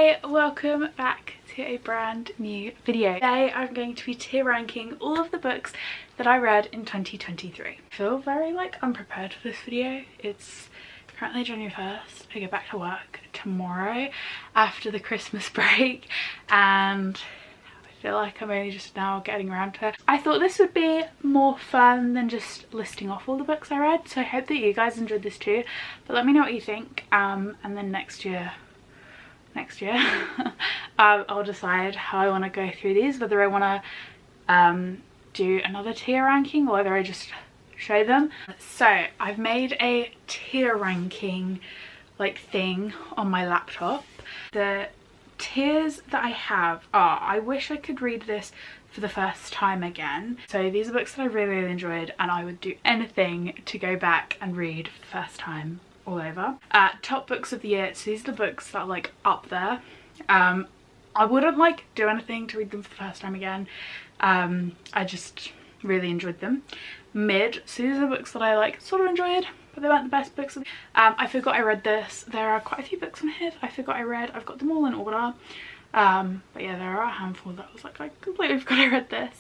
Hi, welcome back to a brand new video. Today I'm going to be tier ranking all of the books that I read in 2023. I feel very unprepared for this video. It's currently January 1st. I go back to work tomorrow after the Christmas break and I feel like I'm only just now getting around to it. I thought this would be more fun than just listing off all the books I read, so I hope that you guys enjoyed this too. But let me know what you think, and then next year I'll decide how I want to go through these, whether I want to do another tier ranking or whether I just show them. So I've made a tier ranking thing on my laptop. The tiers that I have are, I wish I could read this for the first time again. So these are books that I really enjoyed and I would do anything to go back and read for the first time all over. Top books of the year, so these are the books that are up there. I wouldn't do anything to read them for the first time again. I just really enjoyed them. Mid, so these are books that I sort of enjoyed, but they weren't the best books. I forgot I read this. There are quite a few books on here that I forgot I read. I've got them all in order. But yeah, there are a handful that was I completely forgot I read this.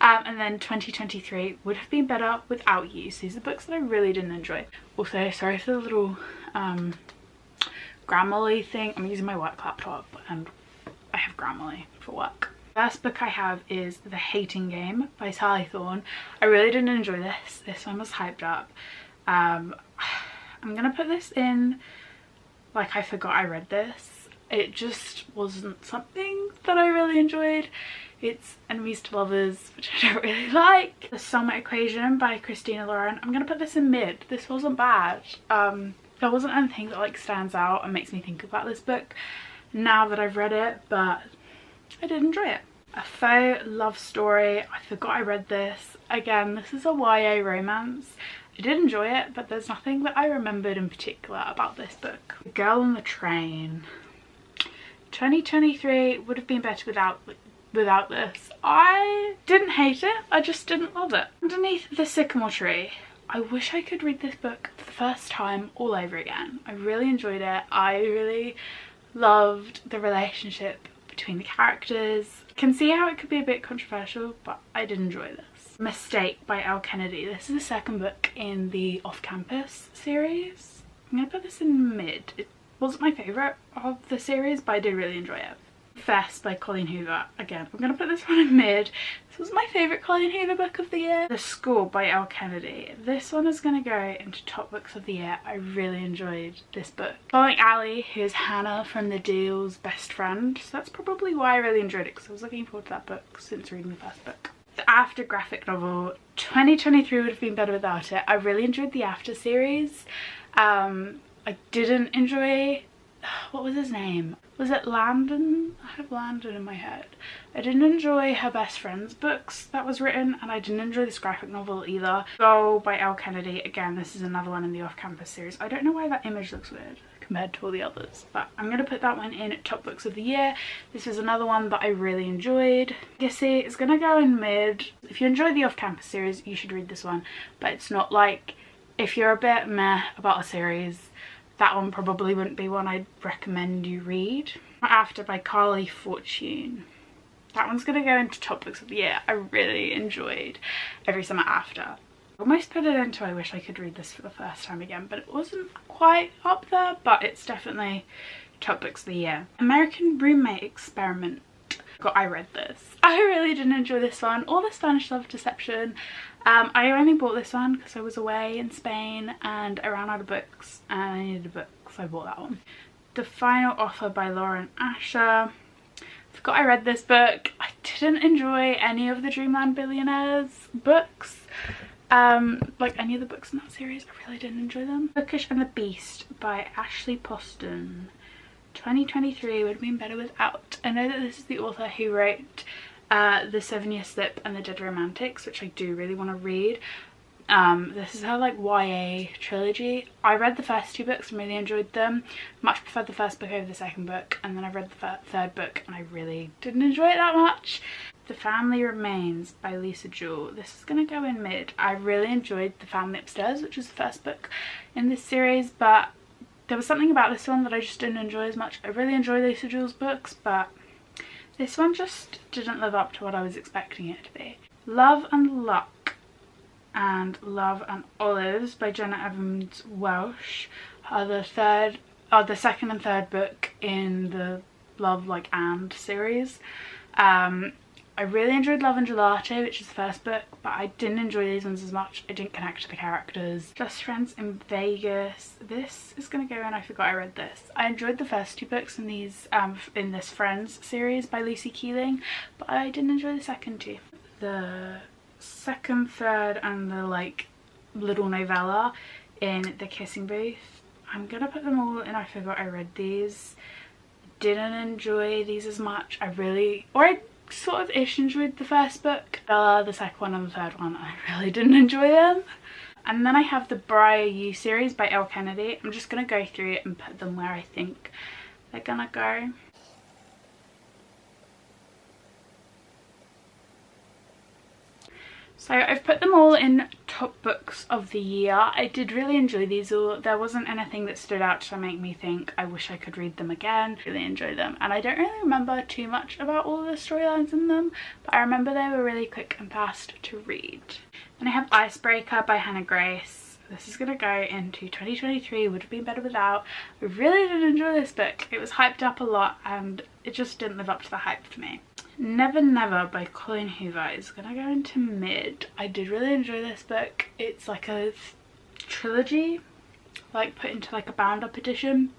And then 2023 would have been better without you. So these are books that I really didn't enjoy. Also, sorry for the little Grammarly thing. I'm using my work laptop and I have Grammarly for work. First book I have is The Hating Game by Sally Thorne. I really didn't enjoy this. This one was hyped up. I'm gonna put this in I forgot I read this. It just wasn't something that I really enjoyed. It's Enemies to Lovers, which I don't really like. The Summer Equation by Christina Lauren. I'm gonna put this in mid. This wasn't bad. There wasn't anything that stands out and makes me think about this book now that I've read it, but I did enjoy it. A Faux Love Story. I forgot I read this. Again, this is a YA romance. I did enjoy it, but there's nothing that I remembered in particular about this book. The Girl on the Train. 2023 would have been better without this. I didn't hate it, I just didn't love it. Underneath the Sycamore Tree. I wish I could read this book for the first time all over again. I really enjoyed it. I really loved the relationship between the characters. Can see how it could be a bit controversial, but I did enjoy this. Mistake by Elle Kennedy. This is the second book in the Off-Campus series. I'm gonna put this in mid. It wasn't my favourite of the series, but I did really enjoy it. Fess by Colleen Hoover. Again, I'm gonna put this one in mid. This was my favourite Colleen Hoover book of the year. The School by Elle Kennedy. This one is gonna go into top books of the year. I really enjoyed this book. Following Ali, who is Hannah from The Deal's best friend. So that's probably why I really enjoyed it, because I was looking forward to that book since reading the first book. The After graphic novel. 2023 would have been better without it. I really enjoyed the After series. I didn't enjoy, what was his name? Was it Landon? I have Landon in my head. I didn't enjoy her best friend's books that was written, and I didn't enjoy this graphic novel either. Go by Elle Kennedy. Again, this is another one in the Off-Campus series. I don't know why that image looks weird compared to all the others, but I'm gonna put that one in top books of the year. This is another one that I really enjoyed. Legacy is gonna go in mid. If you enjoy the Off-Campus series, you should read this one, but it's not if you're a bit meh about a series, that one probably wouldn't be one I'd recommend you read. After by Carly Fortune. That one's gonna go into top books of the year. I really enjoyed Every Summer After. I almost put it into I wish I could read this for the first time again, but it wasn't quite up there, but it's definitely top books of the year. American Roommate Experiment. I read this. I really didn't enjoy this one or The Spanish Love Deception. I only bought this one because I was away in Spain and I ran out of books and I needed a book, so I bought that one. The Final Offer by Lauren Asher. Forgot I read this book. I didn't enjoy any of the Dreamland Billionaires books. Any of the books in that series, I really didn't enjoy them. Bookish and the Beast by Ashley Poston. 2023 would have been better without. I know that this is the author who wrote The 7-Year Slip and The Dead Romantics, which I do really want to read. This is her YA trilogy. I read the first two books and really enjoyed them. Much preferred the first book over the second book, and then I read the third book and I really didn't enjoy it that much. The Family Remains by Lisa Jewell. This is gonna go in mid. I really enjoyed The Family Upstairs, which was the first book in this series, but there was something about this one that I just didn't enjoy as much. I really enjoy Lisa Jewell's books, but this one just didn't live up to what I was expecting it to be. Love and Luck and Love and Olives by Jenna Evans Welsh are the second and third book in the Love Like And series. I really enjoyed Love and Gelato, which is the first book, but I didn't enjoy these ones as much. I didn't connect to the characters. Just Friends in Vegas. This is gonna go in I Forgot I Read This. I enjoyed the first two books in these in this Friends series by Lucy Keeling, but I didn't enjoy the second two. The second, third, and the like little novella in The Kissing Booth. I'm gonna put them all in I Forgot I Read These. Didn't enjoy these as much. I sort of ish enjoyed the first book. The second one and the third one, I really didn't enjoy them. And then I have the Briar You series by Elle Kennedy. I'm just gonna go through it and put them where I think they're gonna go. So I've put them all in top books of the year. I did really enjoy these all. There wasn't anything that stood out to make me think I wish I could read them again. Really enjoyed them, and I don't really remember too much about all the storylines in them, but I remember they were really quick and fast to read. Then I have Icebreaker by Hannah Grace. This is going to go into 2023, would have been better without. I really did enjoy this book. It was hyped up a lot and it just didn't live up to the hype for me. Never Never by Colleen Hoover is gonna go into mid. I did really enjoy this book. It's like a trilogy, like put into like a bound up edition,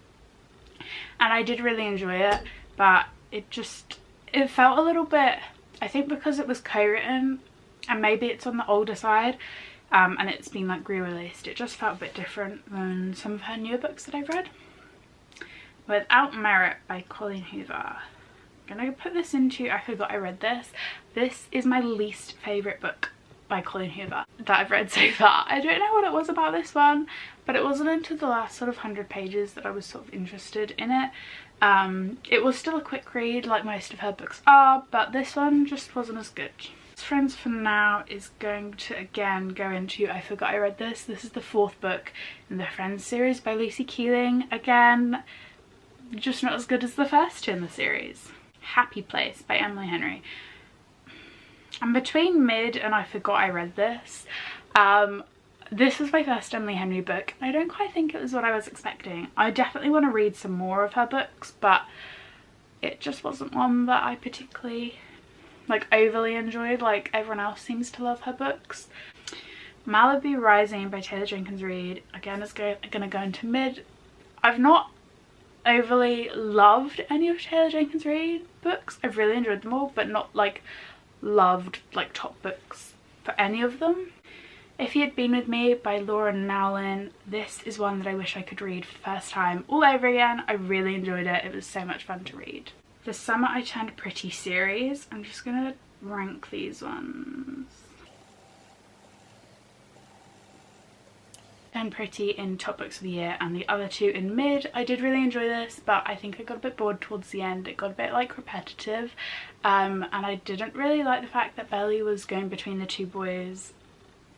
and I did really enjoy it, but it felt a little bit, I think because it was co-written and maybe it's on the older side, and it's been like re-released, it just felt a bit different than some of her newer books that I've read. Without Merit by Colleen Hoover. I'm gonna put this into I Forgot I Read This. This is my least favourite book by Colleen Hoover that I've read so far. I don't know what it was about this one, but it wasn't until the last sort of 100 pages that I was sort of interested in it. It was still a quick read like most of her books are, but this one just wasn't as good. Friends for Now is going to again go into I Forgot I Read This. This is the fourth book in the Friends series by Lucy Keeling. Again, just not as good as the first two in the series. Happy Place by Emily Henry. I'm between mid and I Forgot I Read This. This was my first Emily Henry book. I don't quite think it was what I was expecting. I definitely want to read some more of her books, but it just wasn't one that I particularly like overly enjoyed like everyone else seems to love her books. Malibu Rising by Taylor Jenkins Reid again is gonna go into mid. I've not overly loved any of Taylor Jenkins Reid books. I've really enjoyed them all, but not like loved like top books for any of them. If You Had Been With Me by Laura Nowlin. This is one that I wish I could read for the first time all over again. I really enjoyed it. It was so much fun to read. The Summer I Turned Pretty series. I'm just gonna rank these ones. And Pretty in top books of the year and the other two in mid. I did really enjoy this, but I think I got a bit bored towards the end. It got a bit like repetitive, and I didn't really like the fact that Belly was going between the two boys.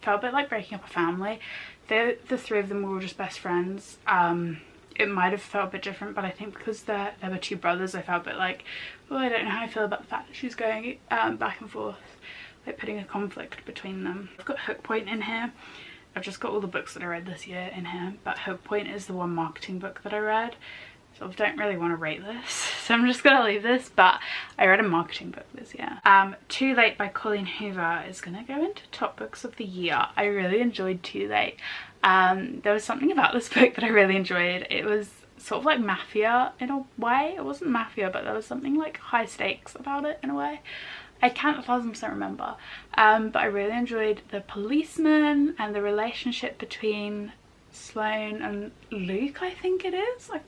Felt a bit like breaking up a family. The three of them were all just best friends. It might have felt a bit different, but I think because there were two brothers, I felt a bit like, oh, I don't know how I feel about the fact that she's going back and forth, like putting a conflict between them. I've got Hook Point in here. I've just got all the books that I read this year in here, but Hook Point is the one marketing book that I read, so I don't really want to rate this, so I'm just gonna leave this, but I read a marketing book this year. Too Late by Colleen Hoover is gonna go into top books of the year. I really enjoyed Too Late. There was something about this book that I really enjoyed. It was sort of like mafia in a way. It wasn't mafia, but there was something like high stakes about it in a way. I can't 1000% remember, but I really enjoyed the policeman and the relationship between Sloane and Luke, I think it is. I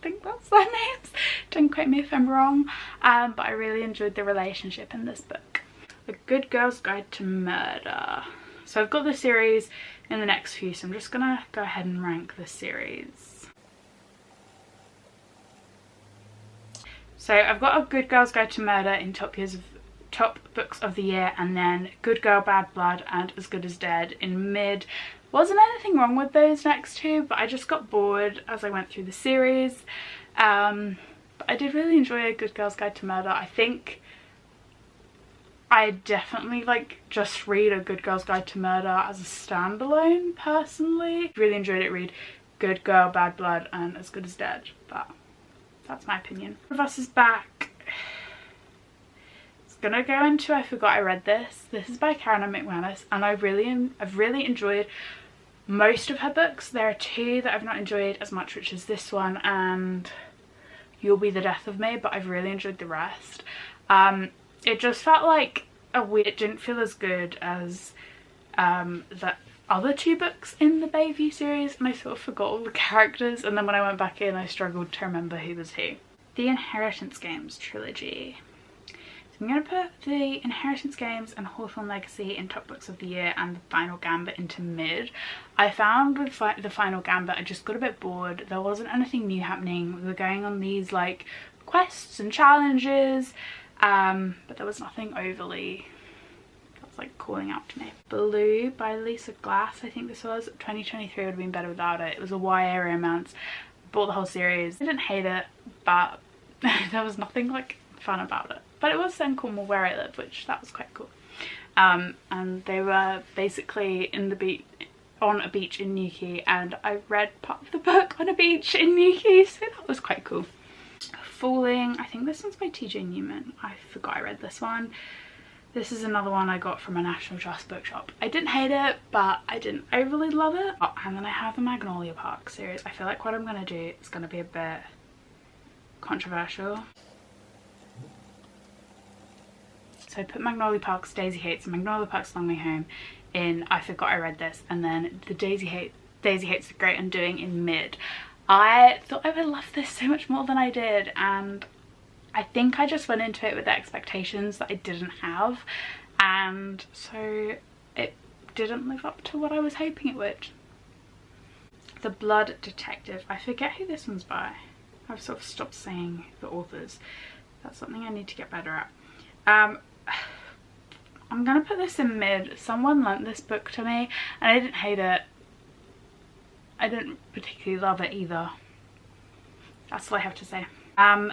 think that's their names. Don't quote me if I'm wrong, but I really enjoyed the relationship in this book. A Good Girl's Guide to Murder. So I've got the series in the next few, so I'm just gonna go ahead and rank the series. So I've got A Good Girl's Guide to Murder in top books of the year, and then Good Girl, Bad Blood and As Good as Dead in mid. Wasn't anything wrong with those next two, but I just got bored as I went through the series. But I did really enjoy A Good Girl's Guide to Murder. I think I definitely like just read A Good Girl's Guide to Murder as a standalone personally. Really enjoyed it. Read Good Girl, Bad Blood and As Good as Dead, but that's my opinion. Of Us is back. It's gonna go into I Forgot I Read This. This is by Canon and I've really enjoyed most of her books. There are two that I've not enjoyed as much, which is this one and You'll Be the Death of Me, but I've really enjoyed the rest. It just felt like it didn't feel as good as the other two books in the Bayview series, and I sort of forgot all the characters, and then when I went back in I struggled to remember who was who. The Inheritance Games trilogy. So I'm going to put the Inheritance Games and Hawthorne Legacy in top books of the year and the Final Gambit into mid. I found with the Final Gambit I just got a bit bored. There wasn't anything new happening. We were going on these like quests and challenges, but there was nothing overly that's like calling out to me. Blue by Lisa Glass, I think this was. 2023 would have been better without it. It was a YA romance. Bought the whole series. I didn't hate it, but there was nothing like fun about it. But it was set in Cornwall where I live, which that was quite cool. And they were basically on a beach in Newquay, and I read part of the book on a beach in Newquay, so that was quite cool. Falling, I think this one's by TJ Newman. I forgot I read this one. This is another one I got from a National Trust bookshop. I didn't hate it, but I didn't overly love it. Oh, and then I have the Magnolia Park series. I feel like what I'm going to do is going to be a bit controversial. So I put Magnolia Park's Daisy Hates and Magnolia Park's Long Way Home in I Forgot I Read This, and then the Daisy Hates The Great Undoing in mid. I thought I would love this so much more than I did, and I think I just went into it with the expectations that I didn't have, and so it didn't live up to what I was hoping it would. The Blood Detective. I forget who this one's by. I've sort of stopped saying the authors. That's something I need to get better at. I'm gonna put this in mid. Someone lent this book to me and I didn't hate it. I didn't particularly love it either. That's all I have to say.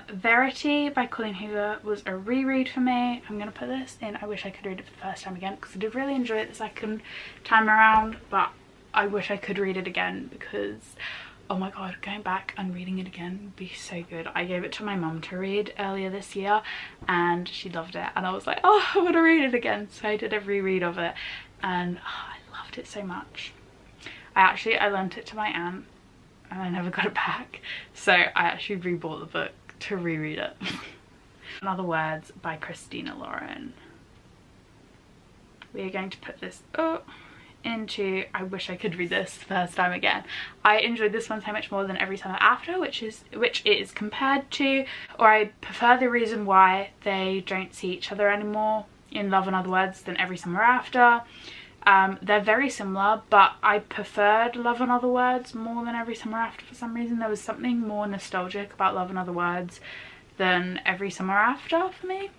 Verity by Colleen Hoover was a reread for me. I'm gonna put this in I wish I could read it for the first time again, because I did really enjoy it the second time around, but I wish I could read it again because oh my god, going back and reading it again would be so good. I gave it to my mum to read earlier this year and she loved it, and I was like, oh, I want to read it again. So I did a reread of it and oh, I loved it so much. I lent it to my aunt and I never got it back, so I actually rebought the book to reread it. In Other Words by Christina Lauren. We are going to put this into I wish I could read this the first time again. I enjoyed this one so much more than Every Summer After, which it is compared to, or I prefer the reason why they don't see each other anymore in Love and Other Words than Every Summer After. They're very similar, but I preferred Love and Other Words more than Every Summer After for some reason. There was something more nostalgic about Love and Other Words than Every Summer After for me,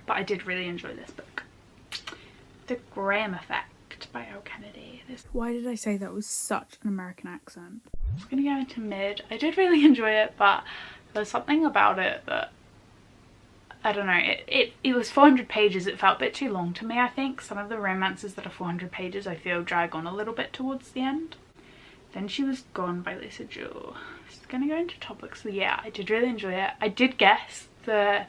but I did really enjoy this book. The Graham Effect by Elle Kennedy. Why did I say that was such an American accent? I'm gonna go into mid. I did really enjoy it, but there's something about it that I don't know. It was 400 pages. It felt a bit too long to me, I think. Some of the romances that are 400 pages I feel drag on a little bit towards the end. Then She Was Gone by Lisa Jewell. It's gonna go into topics, so yeah, I did really enjoy it. I did guess the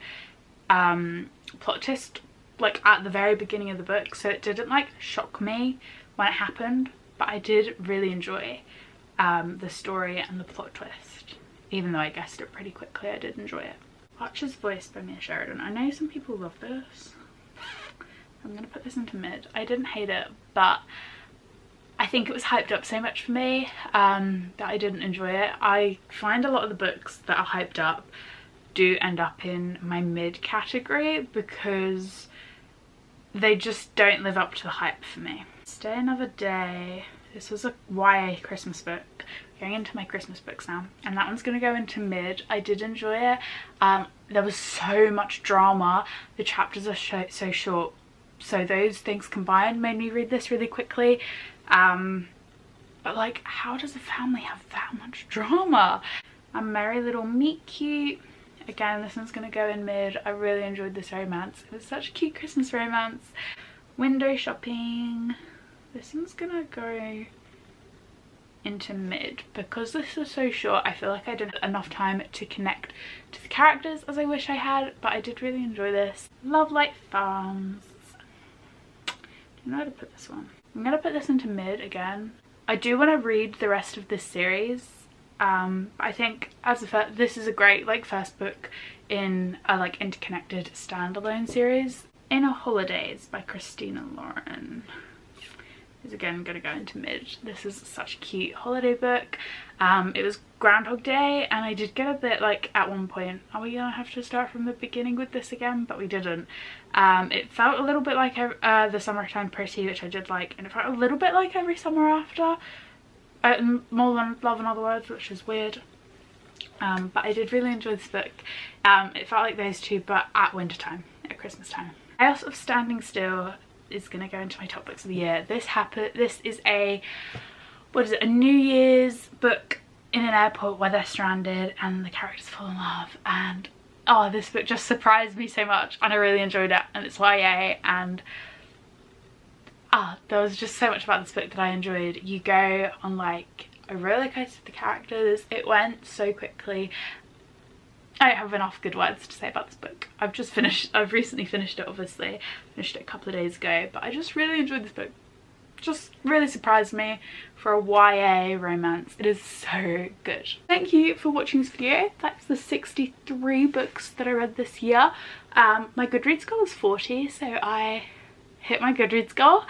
plot twist like at the very beginning of the book, so it didn't like shock me when it happened, but I did really enjoy the story and the plot twist. Even though I guessed it pretty quickly, I did enjoy it. Archer's Voice by Mia Sheridan. I know some people love this. I'm gonna put this into mid. I didn't hate it, but I think it was hyped up so much for me that I didn't enjoy it. I find a lot of the books that are hyped up do end up in my mid category because they just don't live up to the hype for me. Stay Another Day. This was a YA Christmas book. Going into my Christmas books now, and that one's gonna go into mid. I did enjoy it. There was so much drama. The chapters are so short, so those things combined made me read this really quickly. but like, how does a family have that much drama? And Merry Little Meet Cute. Again, this one's gonna go in mid. I really enjoyed this romance. It was such a cute Christmas romance. Window Shopping. This one's gonna go into mid because this was so short. I feel like I didn't have enough time to connect to the characters as I wish I had, but I did really enjoy this. Love Light Farms. I don't know how to put this one. I'm gonna put this into mid again. I do want to read the rest of this series. I think as this is a great like first book in a like interconnected standalone series. Inner Holidays by Christina Lauren is again going to go into mid. This is such a cute holiday book. It was Groundhog Day and I did get a bit like at one point, are we gonna have to start from the beginning with this again? But we didn't. It felt a little bit like the Summertime Pretty, which I did like, and it felt a little bit like Every Summer After. More Than Love in Other Words, which is weird. But I did really enjoy this book. It felt like those two, but at wintertime, at Christmas time. House of Standing Still is going to go into my top books of the year. This is a, what is it, a New Year's book in an airport where they're stranded and the characters fall in love, and oh, this book just surprised me so much and I really enjoyed it, and it's YA, and there was just so much about this book that I enjoyed. You go on like a roller coaster with the characters. It went so quickly. I don't have enough good words to say about this book. I've recently finished it, obviously. Finished it a couple of days ago, but I just really enjoyed this book. Just really surprised me for a YA romance. It is so good. Thank you for watching this video. That's the 63 books that I read this year. My Goodreads goal is 40, so I hit my Goodreads goal,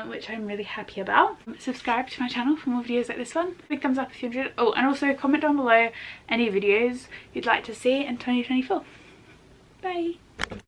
which I'm really happy about. Subscribe to my channel for more videos like this one. Big thumbs up if you enjoyed it. Oh, and also comment down below any videos you'd like to see in 2024. Bye.